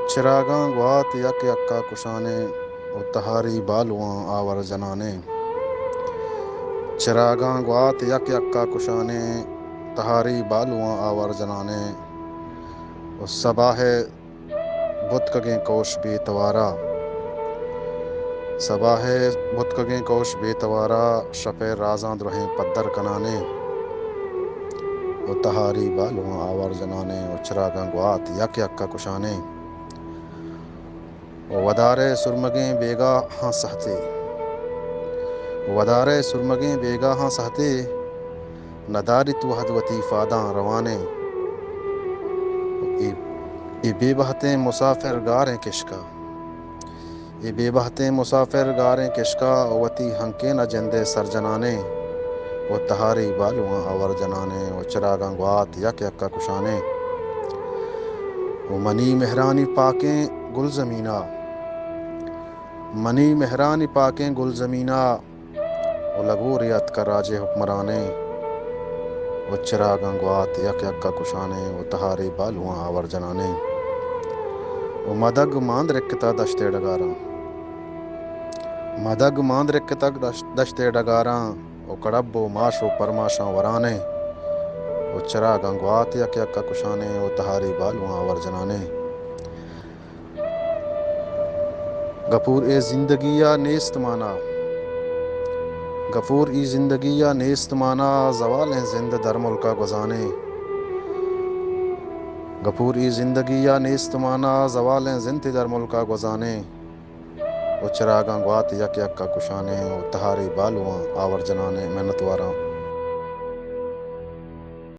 چراغاں گوات یک یکا کشانے و تہاری بالواں آور جنانے چراغاں گوات یک یکا کشانے تہاری بالواں آور جنانے و صباح بتکگیں کوش بے توارا صباح بتکگیں کوش بے توارا شپے رازاں درہیں پدر کنانے و تہاری بالواں آور جنانے و چراغاں گوات یک یکا کشانے و ودارے سرمگیں بیگا ہاں سہتے ودارے سرمگیں بیگا ہاں سہتے ندارت وحد وتی فاداں روانے ای بے بہتیں مسافر گاریں کشکا ای بے بہتیں مسافر گاریں کشکا وتی ہنکے نہ جندے سر جنانے و تہاری بالواں آور جنانے و چراغاں گوات یک یکا کشانے و منی مہرانی پاکیں گل زمینہ منی مہرانی پاکیں گل زمینہ و لگو ریت کا راج حکمرانے و چراغاں گوات یک یکا کشانے و تہاری بالواں آور جنانے و مدگ ماند رکھتا دشتے ڈگاراں مدگ ماند رکھتا دشتے ڈگاراں و کڑب و ماش و پرماشاں ورانے و چراغاں گوات یک یکا کشانے و تہاری بالواں آور جنانے گپور اے زندگیہ نیست مانا گفور ای زندگیہ نیست مانا زوالیں زند در ملکہ گزانے گپور ای زندگیہ نیست مانا زوالیں زند در ملکہ گزانے و چراغاں گوات یک یکا کشانے و تہاری بالواں آور جنانے محنت واراں